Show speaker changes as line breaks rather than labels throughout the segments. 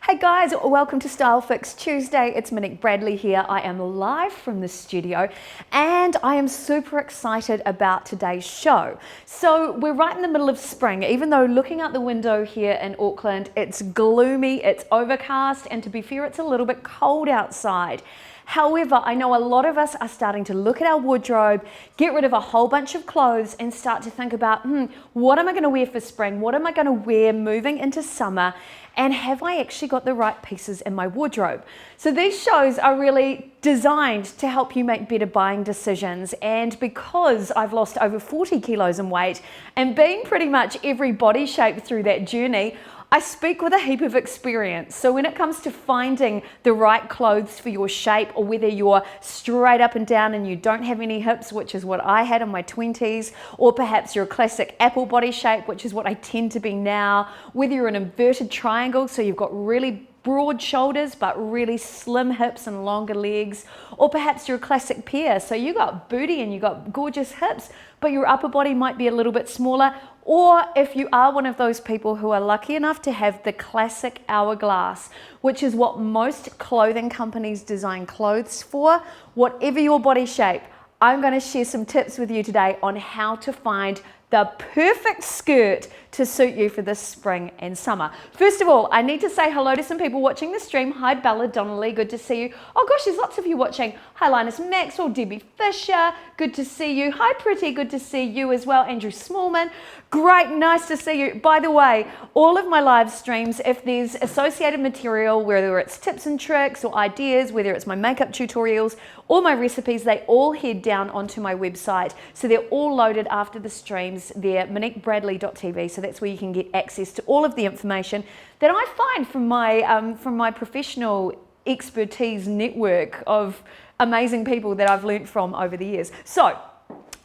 Hey guys, welcome to Style Fix Tuesday. It's Monique Bradley here. I am live from the studio and I am super excited about today's show. So we're right in the middle of spring, even though looking out the window here in Auckland, it's gloomy, it's overcast, and to be fair, it's a little bit cold outside. However, I know a lot of us are starting to look at our wardrobe, get rid of a whole bunch of clothes and start to think about, what am I going to wear for spring? What am I going to wear moving into summer? And have I actually got the right pieces in my wardrobe? So these shows are really designed to help you make better buying decisions. And because I've lost over 40 kilos in weight and been pretty much every body shape through that journey, I speak with a heap of experience. So when it comes to finding the right clothes for your shape, or whether you're straight up and down and you don't have any hips, which is what I had in my 20s, or perhaps you're a classic apple body shape, which is what I tend to be now, whether you're an inverted triangle, so you've got really broad shoulders but really slim hips and longer legs, or perhaps you're a classic pear, so you got booty and you got gorgeous hips but your upper body might be a little bit smaller, or if you are one of those people who are lucky enough to have the classic hourglass, which is what most clothing companies design clothes for. Whatever your body shape, I'm going to share some tips with you today on how to find the perfect skirt to suit you for this spring and summer. First of all, I need to say hello to some people watching the stream. Hi Bella Donnelly, good to see you. Oh gosh, there's lots of you watching. Hi Linus Maxwell, Debbie Fisher, good to see you. Hi Pretty, good to see you as well. Andrew Smallman, great, nice to see you. By the way, all of my live streams, if there's associated material, whether it's tips and tricks or ideas, whether it's my makeup tutorials or my recipes, they all head down onto my website. So they're all loaded after the streams. They're moniquebradley.tv, so that's where you can get access to all of the information that I find from my professional expertise network of amazing people that I've learnt from over the years. So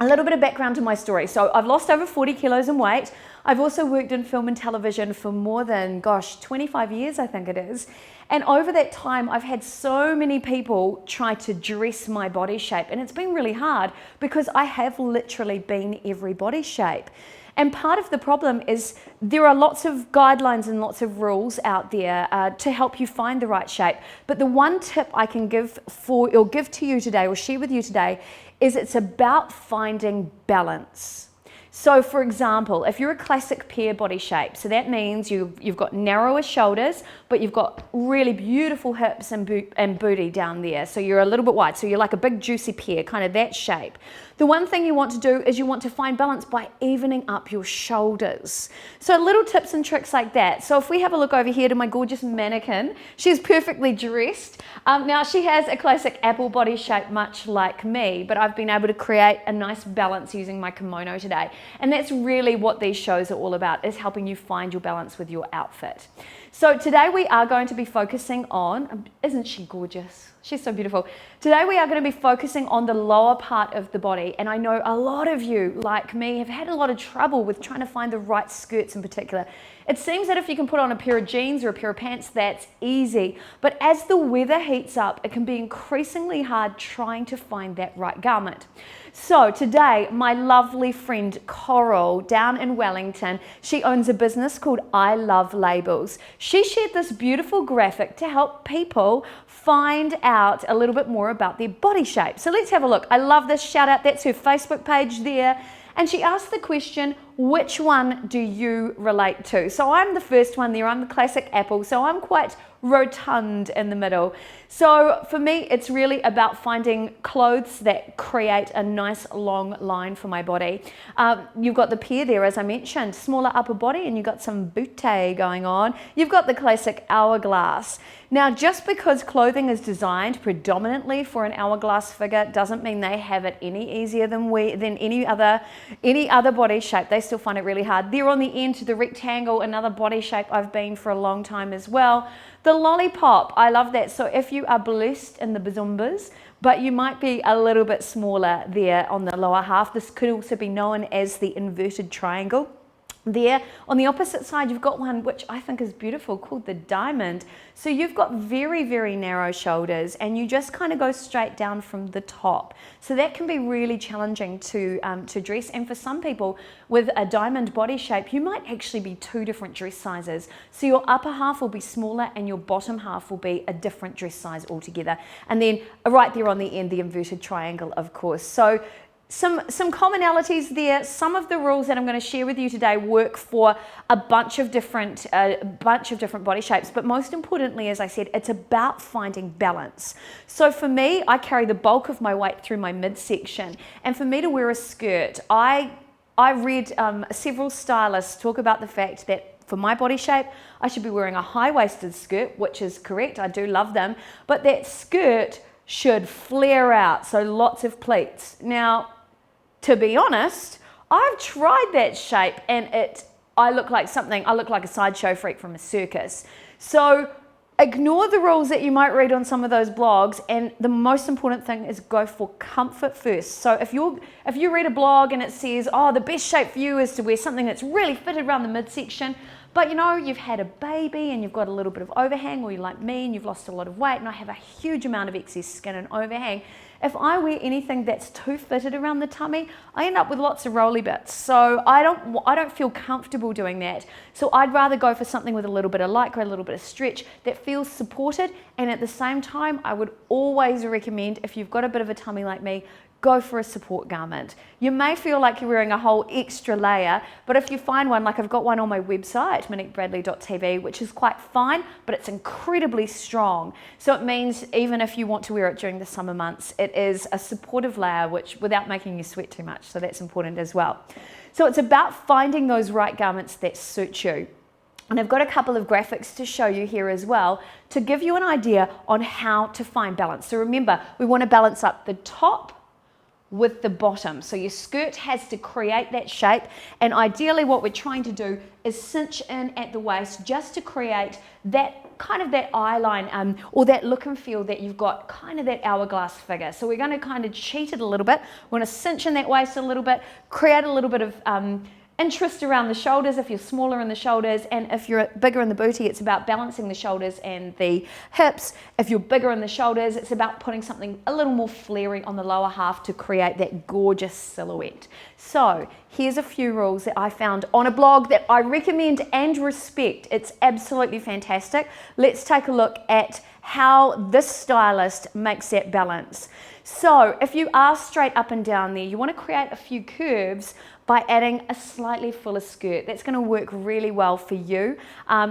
a little bit of background to my story. So I've lost over 40 kilos in weight. I've also worked in film and television for more than, 25 years, I think it is. And over that time, I've had so many people try to dress my body shape. And it's been really hard because I have literally been every body shape. And part of the problem is there are lots of guidelines and lots of rules out there to help you find the right shape. But the one tip I can give to you today, or share with you today, is it's about finding balance. So for example, if you're a classic pear body shape, so that means you've got narrower shoulders, but you've got really beautiful hips and booty down there. So you're a little bit wide, so you're like a big juicy pear, kind of that shape. The one thing you want to do is you want to find balance by evening up your shoulders. So little tips and tricks like that. So if we have a look over here to my gorgeous mannequin, she's perfectly dressed. Now she has a classic apple body shape, much like me, but I've been able to create a nice balance using my kimono today. And that's really what these shows are all about, is helping you find your balance with your outfit. So today we are going to be focusing on, isn't she gorgeous? She's so beautiful. Today we are going to be focusing on the lower part of the body, and I know a lot of you, like me, have had a lot of trouble with trying to find the right skirts in particular. It seems that if you can put on a pair of jeans or a pair of pants, that's easy. But as the weather heats up, it can be increasingly hard trying to find that right garment. So today, my lovely friend Coral down in Wellington, she owns a business called I Love Labels. She shared this beautiful graphic to help people find out a little bit more about their body shape. So let's have a look. I love this shout out. That's her Facebook page there. And she asked the question, which one do you relate to? So I'm the first one there. I'm the classic apple. So I'm quite rotund in the middle. So for me, it's really about finding clothes that create a nice long line for my body. You've got the pear there, as I mentioned, smaller upper body, and you've got some booty going on. You've got the classic hourglass. Now, just because clothing is designed predominantly for an hourglass figure doesn't mean they have it any easier than any other body shape. They still find it really hard. There on the end to the rectangle, another body shape I've been for a long time as well. The lollipop, I love that. So if you are blessed in the bazumbas, but you might be a little bit smaller there on the lower half, this could also be known as the inverted triangle. There, on the opposite side, you've got one which I think is beautiful called the diamond. So you've got very, very narrow shoulders and you just kind of go straight down from the top. So that can be really challenging to dress. And for some people with a diamond body shape, you might actually be two different dress sizes. So your upper half will be smaller and your bottom half will be a different dress size altogether. And then right there on the end, the inverted triangle, of course. So some commonalities there. Some of the rules that I'm going to share with you today work for a bunch of different body shapes, but most importantly, as I said, it's about finding balance. So for me, I carry the bulk of my weight through my midsection, and for me to wear a skirt, I read several stylists talk about the fact that for my body shape, I should be wearing a high-waisted skirt, which is correct. I do love them, but that skirt should flare out, so lots of pleats. Now, to be honest, I've tried that shape and I look like a sideshow freak from a circus. So ignore the rules that you might read on some of those blogs, and the most important thing is go for comfort first. So if you read a blog and it says, oh, the best shape for you is to wear something that's really fitted around the midsection, but you know, you've had a baby and you've got a little bit of overhang, or you're like me and you've lost a lot of weight and I have a huge amount of excess skin and overhang, if I wear anything that's too fitted around the tummy, I end up with lots of rolly bits. So I don't feel comfortable doing that. So I'd rather go for something with a little bit of lycra, a little bit of stretch that feels supported, and at the same time, I would always recommend, if you've got a bit of a tummy like me, go for a support garment. You may feel like you're wearing a whole extra layer, but if you find one, like I've got one on my website, moniquebradley.tv, which is quite fine, but it's incredibly strong. So it means even if you want to wear it during the summer months, it is a supportive layer, which without making you sweat too much. So that's important as well. So it's about finding those right garments that suit you. And I've got a couple of graphics to show you here as well to give you an idea on how to find balance. So remember, we want to balance up the top with the bottom. So your skirt has to create that shape, and ideally what we're trying to do is cinch in at the waist just to create that kind of that eye line or that look and feel that you've got kind of that hourglass figure. So we're going to kind of cheat it a little bit. We're going to cinch in that waist a little bit, create a little bit of interest around the shoulders if you're smaller in the shoulders, and if you're bigger in the booty, it's about balancing the shoulders and the hips. If you're bigger in the shoulders, it's about putting something a little more flary on the lower half to create that gorgeous silhouette. So here's a few rules that I found on a blog that I recommend and respect. It's absolutely fantastic. Let's take a look at how this stylist makes that balance. So if you are straight up and down there, you want to create a few curves by adding a slightly fuller skirt. That's going to work really well for you.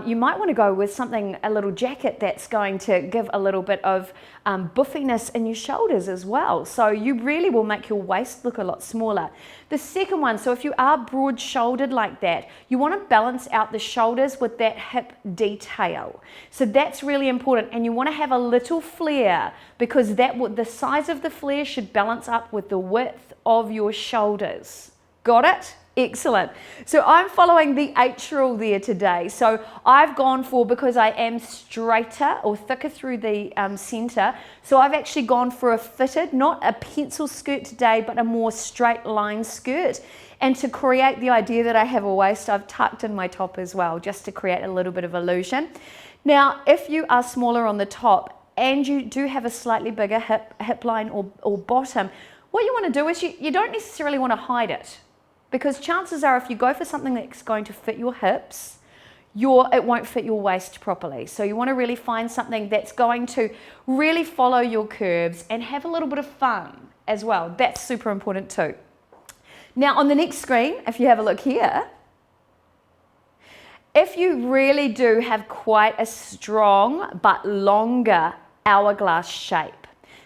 You might want to go with something, a little jacket that's going to give a little bit of buffiness in your shoulders as well. So you really will make your waist look a lot smaller. The second one, so if you are broad shouldered like that, you want to balance out the shoulders with that hip detail. So that's really important, and you want to have a little flare, because the size of the flare should balance up with the width of your shoulders. Got it? Excellent. So I'm following the H rule there today. So I've gone for, because I am straighter or thicker through the center, so I've actually gone for a fitted, not a pencil skirt today, but a more straight line skirt. And to create the idea that I have a waist, I've tucked in my top as well, just to create a little bit of illusion. Now, if you are smaller on the top and you do have a slightly bigger hip line or bottom, what you want to do is you don't necessarily want to hide it. Because chances are, if you go for something that's going to fit your hips, it won't fit your waist properly. So you want to really find something that's going to really follow your curves and have a little bit of fun as well. That's super important too. Now on the next screen, if you have a look here, if you really do have quite a strong but longer hourglass shape,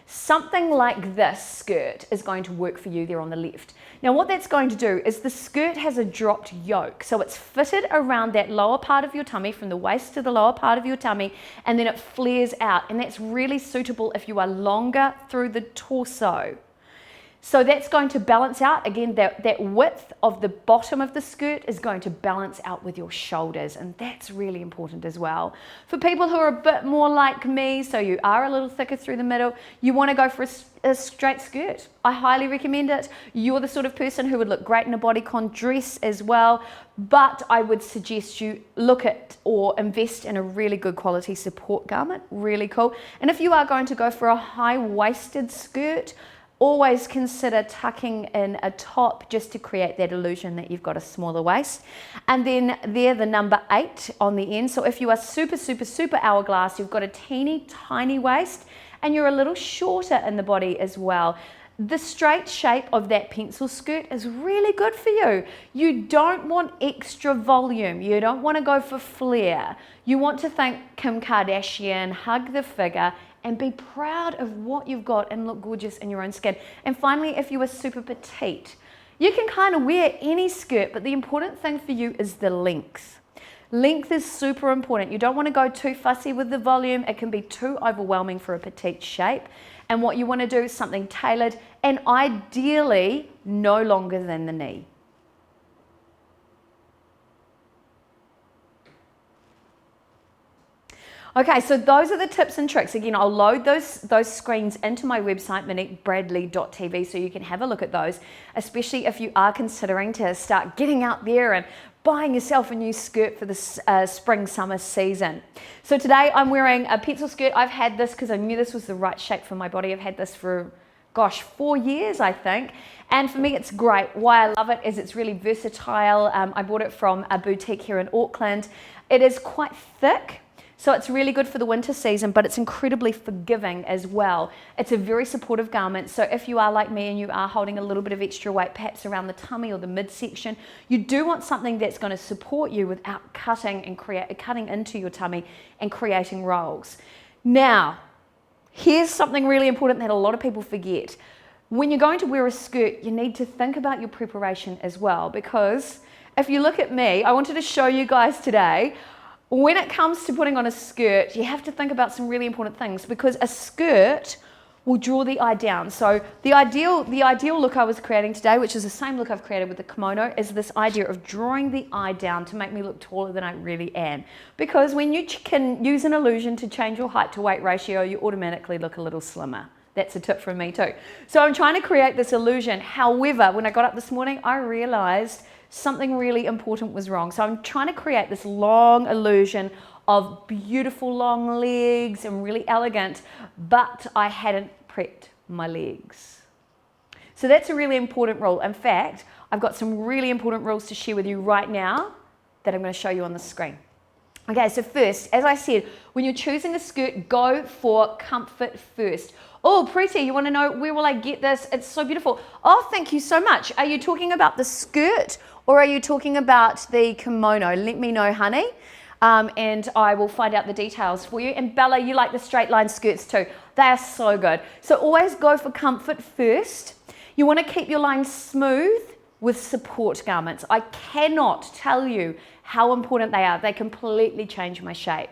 something like this skirt is going to work for you there on the left. Now what that's going to do is the skirt has a dropped yoke, so it's fitted around that lower part of your tummy, from the waist to the lower part of your tummy, and then it flares out, and that's really suitable if you are longer through the torso. So that's going to balance out, again, that width of the bottom of the skirt is going to balance out with your shoulders, and that's really important as well. For people who are a bit more like me, so you are a little thicker through the middle, you want to go for a straight skirt. I highly recommend it. You're the sort of person who would look great in a bodycon dress as well, but I would suggest you look at or invest in a really good quality support garment, really cool. And if you are going to go for a high-waisted skirt, always consider tucking in a top just to create that illusion that you've got a smaller waist. And then there, the number 8 on the end. So if you are super, super, super hourglass, you've got a teeny tiny waist and you're a little shorter in the body as well, the straight shape of that pencil skirt is really good for you. You don't want extra volume. You don't want to go for flare. You want to think Kim Kardashian, hug the figure, and be proud of what you've got and look gorgeous in your own skin. And finally, if you are super petite, you can kind of wear any skirt, but the important thing for you is the length. Length is super important. You don't want to go too fussy with the volume. It can be too overwhelming for a petite shape. And what you want to do is something tailored and ideally no longer than the knee. Okay, so those are the tips and tricks. Again, I'll load those screens into my website, moniquebradley.tv, so you can have a look at those, especially if you are considering to start getting out there and buying yourself a new skirt for the spring-summer season. So today I'm wearing a pencil skirt. I've had this because I knew this was the right shape for my body. I've had this for, gosh, 4 years, I think. And for me, it's great. Why I love it is it's really versatile. I bought it from a boutique here in Auckland. It is quite thick, so it's really good for the winter season, but it's incredibly forgiving as well. It's a very supportive garment, so if you are like me and you are holding a little bit of extra weight, perhaps around the tummy or the midsection, you do want something that's going to support you without cutting into your tummy and creating rolls. Now, here's something really important that a lot of people forget. When you're going to wear a skirt, you need to think about your preparation as well, because if you look at me, I wanted to show you guys today, when it comes to putting on a skirt, you have to think about some really important things, because a skirt will draw the eye down. So the ideal look I was creating today, which is the same look I've created with the kimono, is this idea of drawing the eye down to make me look taller than I really am. Because when you can use an illusion to change your height to weight ratio, you automatically look a little slimmer. That's a tip from me too. So I'm trying to create this illusion. However, when I got up this morning, I realized something really important was wrong. So I'm trying to create this long illusion of beautiful long legs and really elegant, but I hadn't prepped my legs. So that's a really important rule. In fact, I've got some really important rules to share with you right now that I'm going to show you on the screen. Okay, so first, as I said, when you're choosing a skirt, go for comfort first. Oh, Preeti, you want to know where will I get this? It's so beautiful. Oh, thank you so much. Are you talking about the skirt or are you talking about the kimono? Let me know, honey, and I will find out the details for you. And Bella, you like the straight line skirts too. They are so good. So always go for comfort first. You want to keep your line smooth with support garments. I cannot tell you how important they are. They completely change my shape.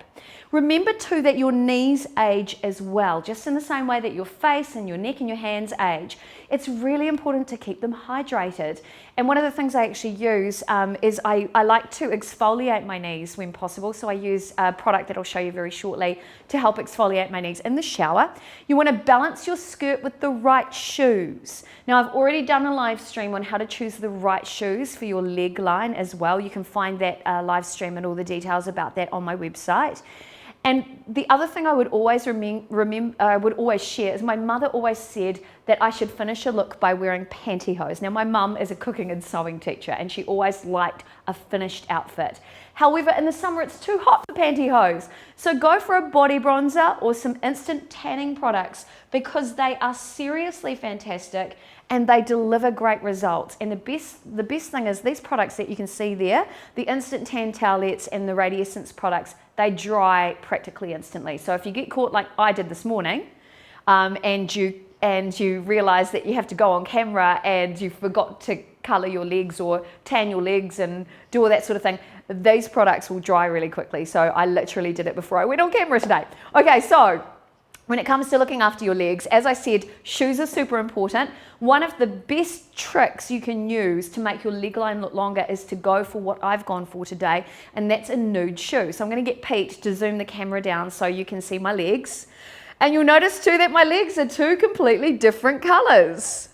Remember too that your knees age as well, just in the same way that your face and your neck and your hands age. It's really important to keep them hydrated. And one of the things I actually use is I like to exfoliate my knees when possible. So I use a product that I'll show you very shortly to help exfoliate my knees in the shower. You want to balance your skirt with the right shoes. Now I've already done a live stream on how to choose the right shoes for your leg line as well. You can find that live stream and all the details about that on my website. And the other thing I would always share is my mother always said that I should finish a look by wearing pantyhose. Now my mum is a cooking and sewing teacher and she always liked a finished outfit. However, in the summer it's too hot for pantyhose. So go for a body bronzer or some instant tanning products because they are seriously fantastic and they deliver great results. And the best thing is these products that you can see there, the instant tan towelettes and the radiessence products, they dry practically instantly. So if you get caught like I did this morning, and you realize that you have to go on camera and you forgot to color your legs or tan your legs and do all that sort of thing, these products will dry really quickly. So I literally did it before I went on camera today. Okay, so When it comes to looking after your legs, as I said, shoes are super important. One of the best tricks you can use to make your leg line look longer is to go for what I've gone for today, and that's a nude shoe. So I'm going to get Pete to zoom the camera down so you can see my legs. And you'll notice too that my legs are two completely different colors.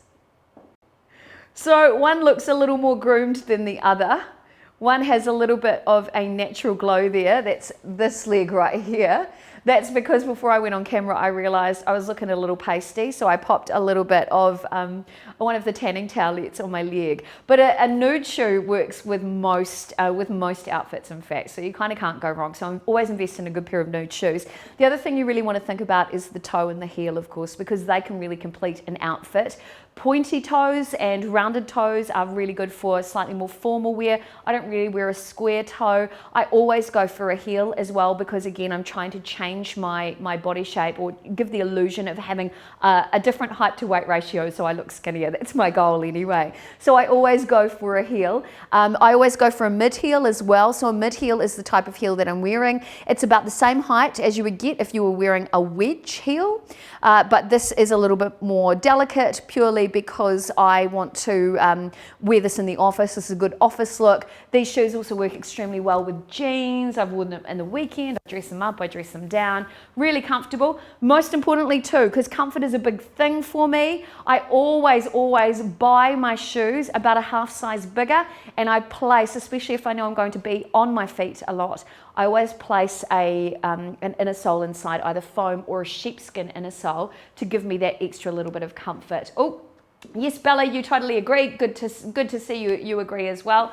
So one looks a little more groomed than the other. One has a little bit of a natural glow there. That's this leg right here. That's because before I went on camera, I realized I was looking a little pasty, so I popped a little bit of one of the tanning towelettes on my leg. But a nude shoe works with most outfits, in fact, so you kind of can't go wrong. So I'm always investing in a good pair of nude shoes. The other thing you really want to think about is the toe and the heel, of course, because they can really complete an outfit. Pointy toes and rounded toes are really good for slightly more formal wear. I don't really wear a square toe. I always go for a heel as well because, again, I'm trying to change my body shape or give the illusion of having a different height to weight ratio so I look skinnier. That's my goal anyway. So I always go for a heel. I always go for a mid heel as well. So a mid heel is the type of heel that I'm wearing. It's about the same height as you would get if you were wearing a wedge heel, but this is a little bit more delicate purely because I want to wear this in the office. This is a good office look. These shoes also work extremely well with jeans. I've worn them in the weekend. I dress them up, I dress them down. Really comfortable. Most importantly too, because comfort is a big thing for me, I always buy my shoes about a half size bigger, and I place, especially if I know I'm going to be on my feet a lot, I always place an inner sole inside, either foam or a sheepskin inner sole, to give me that extra little bit of comfort. Oh, yes, Bella, you totally agree. Good to see you agree as well.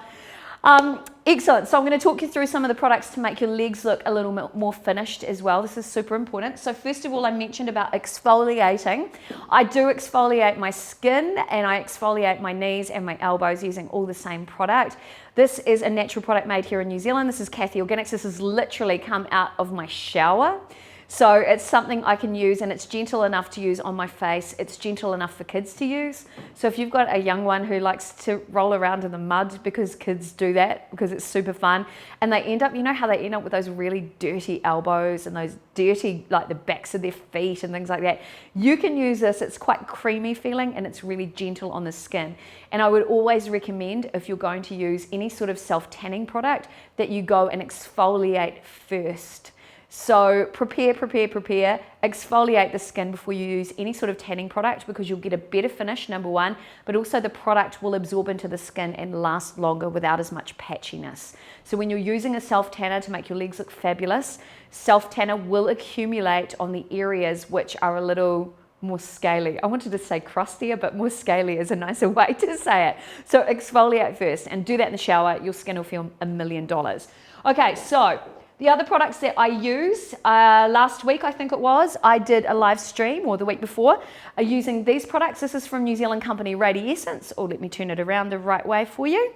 Excellent. So I'm going to talk you through some of the products to make your legs look a little bit more finished as well. This is super important. So first of all, I mentioned about exfoliating. I do exfoliate my skin and I exfoliate my knees and my elbows using all the same product. This is a natural product made here in New Zealand. This is Kathy Organics. This has literally come out of my shower. So it's something I can use, and it's gentle enough to use on my face. It's gentle enough for kids to use. So if you've got a young one who likes to roll around in the mud, because kids do that, because it's super fun, and they end up, you know how they end up with those really dirty elbows and those dirty, like the backs of their feet and things like that. You can use this. It's quite creamy feeling and it's really gentle on the skin. And I would always recommend, if you're going to use any sort of self-tanning product, that you go and exfoliate first. So prepare, exfoliate the skin before you use any sort of tanning product, because you'll get a better finish, number one, but also the product will absorb into the skin and last longer without as much patchiness. So when you're using a self-tanner to make your legs look fabulous, self-tanner will accumulate on the areas which are a little more scaly. I wanted to say crustier, but more scaly is a nicer way to say it. So exfoliate first and do that in the shower. Your skin will feel $1 million. Okay, so the other products that I use, last week I think it was, I did a live stream, or the week before, using these products. This is from New Zealand company Radiessence. Oh, let me turn it around the right way for you.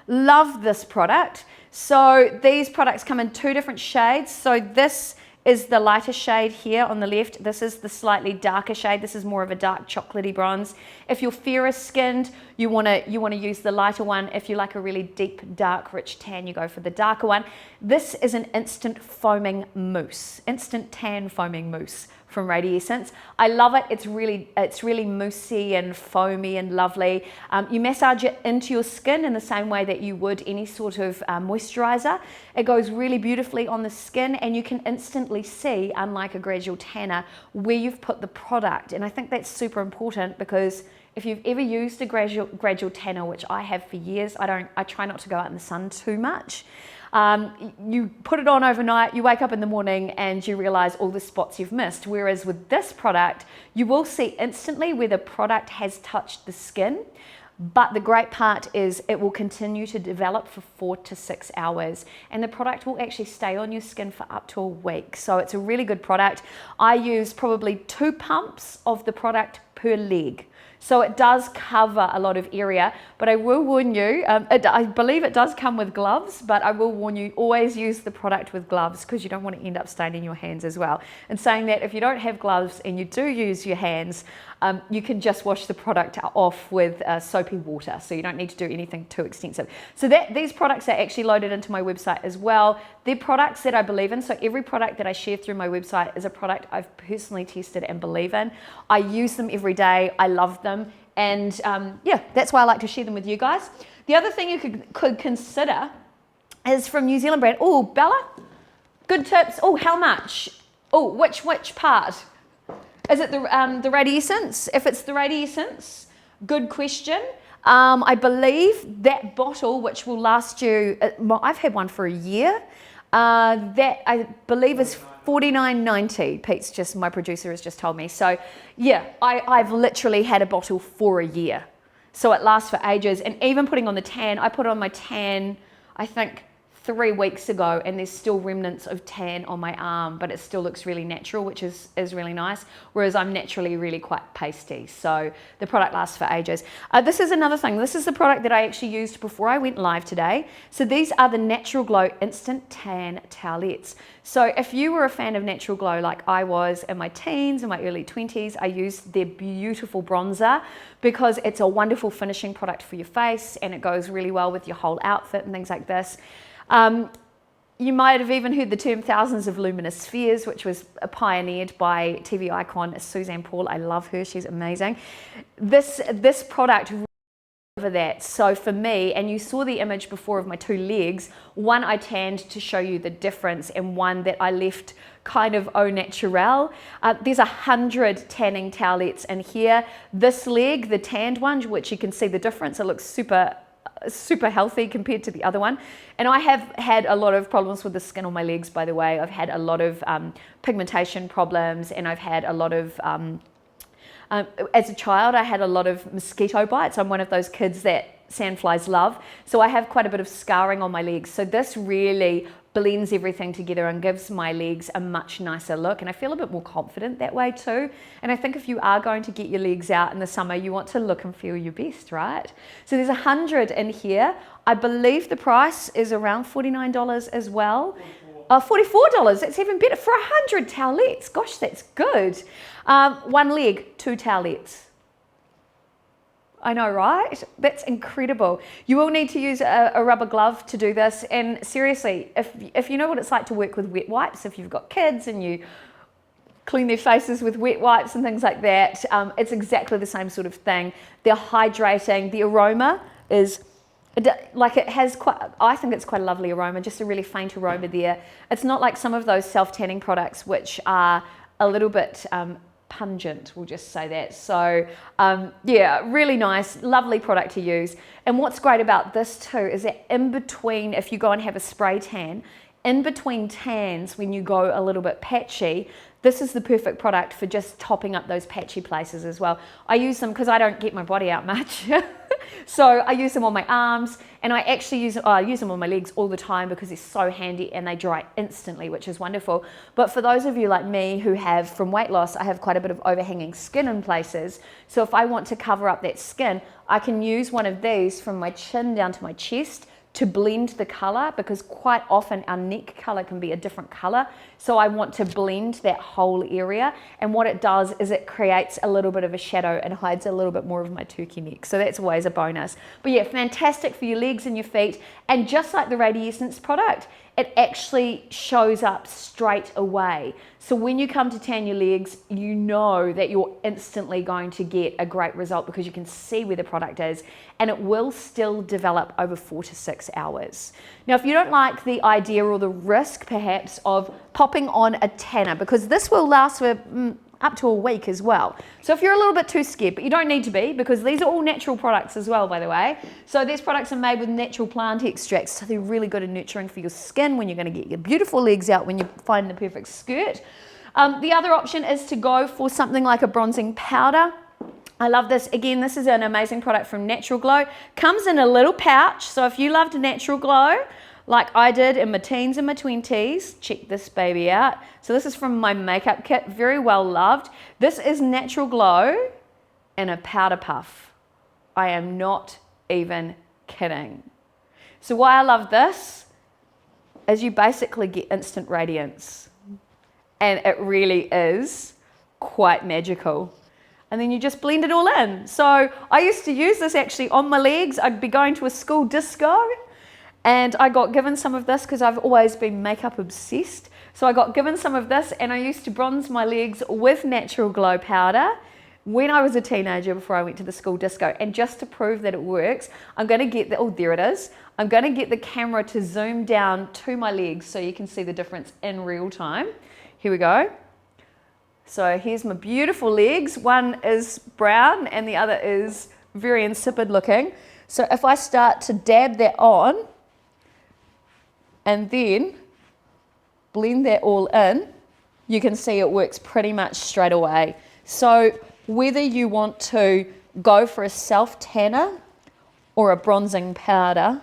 Love this product. So these products come in two different shades. So this is the lighter shade here on the left. This is the slightly darker shade. This is more of a dark chocolatey bronze. If you're fairer skinned, you want to use the lighter one. If you like a really deep, dark, rich tan, you go for the darker one. This is an instant foaming mousse, instant tan foaming mousse from Radiessence. I love it. It's really moussey and foamy and lovely. You massage it into your skin in the same way that you would any sort of moisturizer. It goes really beautifully on the skin, and you can instantly see, unlike a gradual tanner, where you've put the product. And I think that's super important, because if you've ever used a gradual tanner, which I have for years, I try not to go out in the sun too much. You put it on overnight, you wake up in the morning and you realize all the spots you've missed. Whereas with this product, you will see instantly where the product has touched the skin. But the great part is it will continue to develop for 4 to 6 hours, and the product will actually stay on your skin for up to a week. So it's a really good product. I use probably 2 pumps of the product per leg. So it does cover a lot of area, but I will warn you, I believe it does come with gloves, but I will warn you, always use the product with gloves, because you don't want to end up staining your hands as well. And saying that, if you don't have gloves and you do use your hands, you can just wash the product off with soapy water, so you don't need to do anything too extensive. So these products are actually loaded into my website as well. They're products that I believe in. So every product that I share through my website is a product I've personally tested and believe in. I use them every day. I love them. And yeah, that's why I like to share them with you guys. The other thing you could consider is from New Zealand brand. Oh, Bella, good tips. Oh, how much? Oh, which part? Is it the radiessence? If it's the radiessence, good question. I believe that bottle, which will last you, I've had one for a year, that I believe is $49.90. My producer has just told me. So yeah, I've literally had a bottle for a year. So it lasts for ages. And even putting on the tan, I put on my tan, I think 3 weeks ago, and there's still remnants of tan on my arm, but it still looks really natural, which is really nice. Whereas I'm naturally really quite pasty. So the product lasts for ages. This is another thing. This is the product that I actually used before I went live today. So these are the Natural Glow Instant Tan Towelettes. So if you were a fan of Natural Glow like I was in my teens and my early 20s, I used their beautiful bronzer because it's a wonderful finishing product for your face and it goes really well with your whole outfit and things like this. You might have even heard the term thousands of luminous spheres, which was pioneered by TV icon Suzanne Paul. I love her, she's amazing. This product over that. So for me, and you saw the image before of my 2 legs, one I tanned to show you the difference and one that I left kind of au naturel. There's 100 tanning towelettes in here. This leg, the tanned one, which you can see the difference, it looks super healthy compared to the other one. And I have had a lot of problems with the skin on my legs, by the way. I've had a lot of pigmentation problems, and I've had a lot of as a child, I had a lot of mosquito bites. I'm one of those kids that sandflies love. So I have quite a bit of scarring on my legs. So this really blends everything together and gives my legs a much nicer look. And I feel a bit more confident that way too. And I think if you are going to get your legs out in the summer, you want to look and feel your best, right? So there's 100 in here. I believe the price is around $49 as well. $44, that's even better for 100 towelettes. Gosh, that's good. 1 leg, 2 towelettes. I know, right? That's incredible. You will need to use a rubber glove to do this. And seriously, if you know what it's like to work with wet wipes, if you've got kids and you clean their faces with wet wipes and things like that, it's exactly the same sort of thing. They're hydrating. The aroma is like, it has quite, I think it's quite a lovely aroma, just a really faint aroma there. It's not like some of those self-tanning products which are a little bit pungent, we'll just say that. So yeah, really nice, lovely product to use. And what's great about this too is that in between, if you go and have a spray tan, in between tans, when you go a little bit patchy, this is the perfect product for just topping up those patchy places as well. I use them because I don't get my body out much. So I use them on my arms, and I actually use them on my legs all the time because they're so handy and they dry instantly, which is wonderful. But for those of you like me who have, from weight loss, I have quite a bit of overhanging skin in places. So if I want to cover up that skin, I can use one of these from my chin down to my chest to blend the color, because quite often our neck color can be a different color. So I want to blend that whole area. And what it does is it creates a little bit of a shadow and hides a little bit more of my turkey neck. So that's always a bonus. But yeah, fantastic for your legs and your feet. And just like the Radiessence product, it actually shows up straight away. So when you come to tan your legs, you know that you're instantly going to get a great result because you can see where the product is, and it will still develop over 4 to 6 hours. Now, if you don't like the idea or the risk perhaps of popping on a tanner, because this will last for up to a week as well. So if you're a little bit too scared, but you don't need to be, because these are all natural products as well, by the way. So these products are made with natural plant extracts, so they're really good and nurturing for your skin when you're going to get your beautiful legs out when you find the perfect skirt. The other option is to go for something like a bronzing powder. I love this. Again, this is an amazing product from Natural Glow. Comes in a little pouch, so if you loved Natural Glow, like I did in my teens and my 20s, check this baby out. So this is from my makeup kit, very well loved. This is Natural Glow in a powder puff. I am not even kidding. So why I love this is you basically get instant radiance. And it really is quite magical. And then you just blend it all in. So I used to use this actually on my legs. I'd be going to a school disco, And I got given some of this because I've always been makeup obsessed. So I got given some of this, and I used to bronze my legs with Natural Glow powder when I was a teenager before I went to the school disco. And just to prove that it works, I'm going to get the, oh, there it is. I'm going to get the camera to zoom down to my legs so you can see the difference in real time. Here we go. So here's my beautiful legs. One is brown and the other is very insipid looking. So if I start to dab that on and then blend that all in, you can see it works pretty much straight away. So whether you want to go for a self-tanner or a bronzing powder,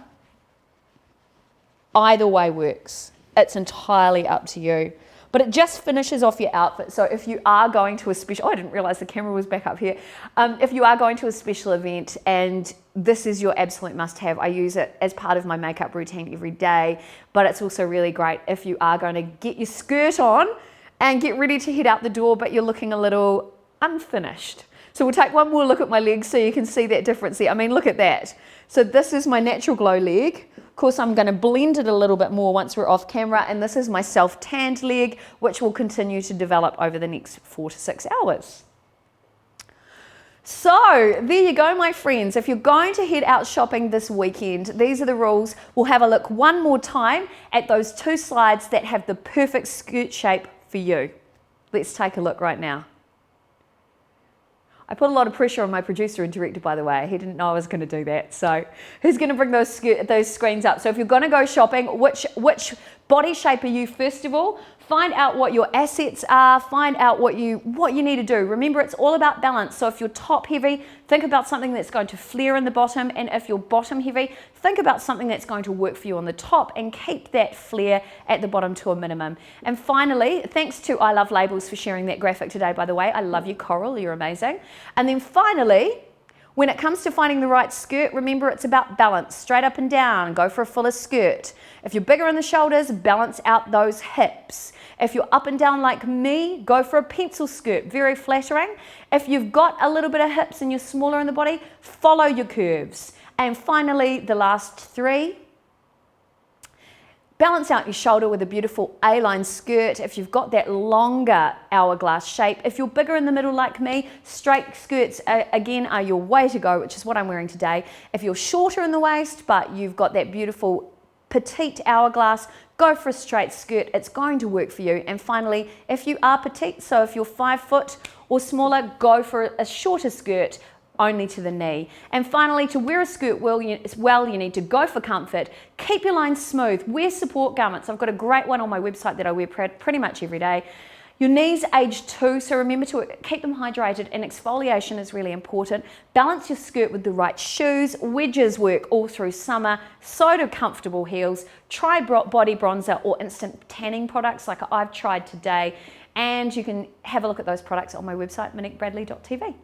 either way works. It's entirely up to you. But it just finishes off your outfit. So if you are going to a special, oh, I didn't realize the camera was back up here. If you are going to a special event and this is your absolute must-have, I use it as part of my makeup routine every day, but it's also really great if you are going to get your skirt on and get ready to head out the door, but you're looking a little unfinished. So we'll take one more look at my legs so you can see that difference there. I mean, look at that. So this is my Natural Glow leg. Of course, I'm going to blend it a little bit more once we're off camera, and this is my self-tanned leg, which will continue to develop over the next 4 to 6 hours. So there you go, my friends. If you're going to head out shopping this weekend, these are the rules. We'll have a look one more time at those 2 slides that have the perfect skirt shape for you. Let's take a look right now. I put a lot of pressure on my producer and director, by the way. He didn't know I was going to do that. So he's going to bring those screens up. So if you're going to go shopping, which body shape are you, first of all? Find out what your assets are. Find out what you need to do. Remember, it's all about balance. So if you're top heavy, think about something that's going to flare in the bottom. And if you're bottom heavy, think about something that's going to work for you on the top and keep that flare at the bottom to a minimum. And finally, thanks to I Love Labels for sharing that graphic today, by the way. I love you, Coral. You're amazing. And then finally, when it comes to finding the right skirt, remember it's about balance, straight up and down, go for a fuller skirt. If you're bigger in the shoulders, balance out those hips. If you're up and down like me, go for a pencil skirt, very flattering. If you've got a little bit of hips and you're smaller in the body, follow your curves. And finally, the last 3, balance out your shoulder with a beautiful A-line skirt if you've got that longer hourglass shape. If you're bigger in the middle like me, straight skirts again are your way to go, which is what I'm wearing today. If you're shorter in the waist, but you've got that beautiful petite hourglass, go for a straight skirt. It's going to work for you. And finally, if you are petite, so if you're 5 foot or smaller, go for a shorter skirt, only to the knee. And finally, to wear a skirt well, you need to go for comfort. Keep your lines smooth. Wear support garments. I've got a great one on my website that I wear pretty much every day. Your knees age too, so remember to keep them hydrated, and exfoliation is really important. Balance your skirt with the right shoes. Wedges work all through summer. So do comfortable heels. Try body bronzer or instant tanning products like I've tried today. And you can have a look at those products on my website, moniquebradley.tv.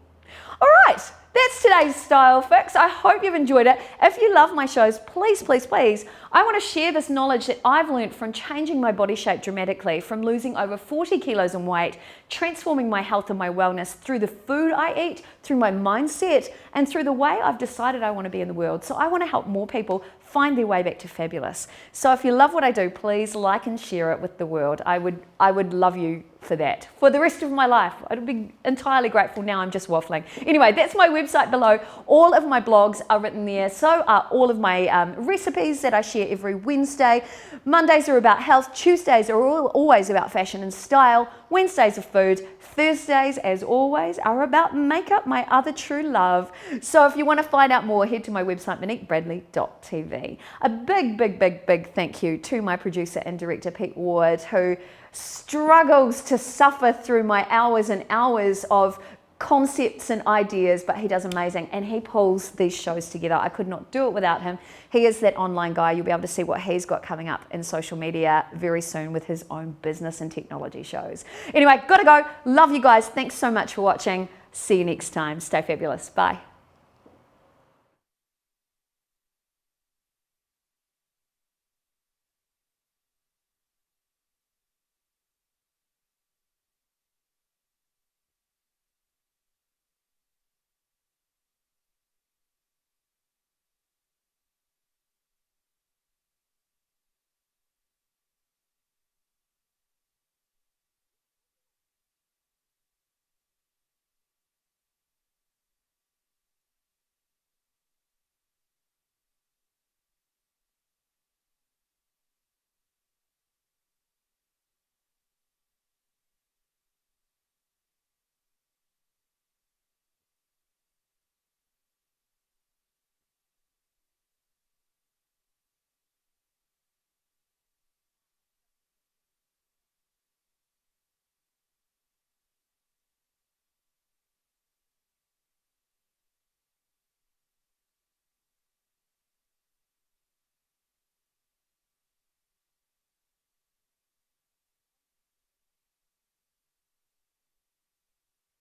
All right, that's today's Style Fix. I hope you've enjoyed it. If you love my shows, please, please, please, I want to share this knowledge that I've learned from changing my body shape dramatically, from losing over 40 kilos in weight, transforming my health and my wellness through the food I eat, through my mindset, and through the way I've decided I want to be in the world. So I want to help more people find their way back to fabulous. So if you love what I do, please like and share it with the world. I would love you for that. For the rest of my life, I'd be entirely grateful. Now I'm just waffling. Anyway, that's my website below. All of my blogs are written there. So are all of my recipes that I share every Wednesday. Mondays are about health. Tuesdays are always about fashion and style. Wednesdays are food. Thursdays, as always, are about makeup, my other true love. So if you want to find out more, head to my website, moniquebradley.tv. A big, big, big, big thank you to my producer and director, Pete Ward, who struggles to suffer through my hours and hours of concepts and ideas, but he does amazing, and he pulls these shows together. I could not do it without him. He is that online guy. You'll be able to see what he's got coming up in social media very soon with his own business and technology shows. Anyway, gotta go. Love you guys. Thanks so much for watching. See you next time. Stay fabulous. Bye.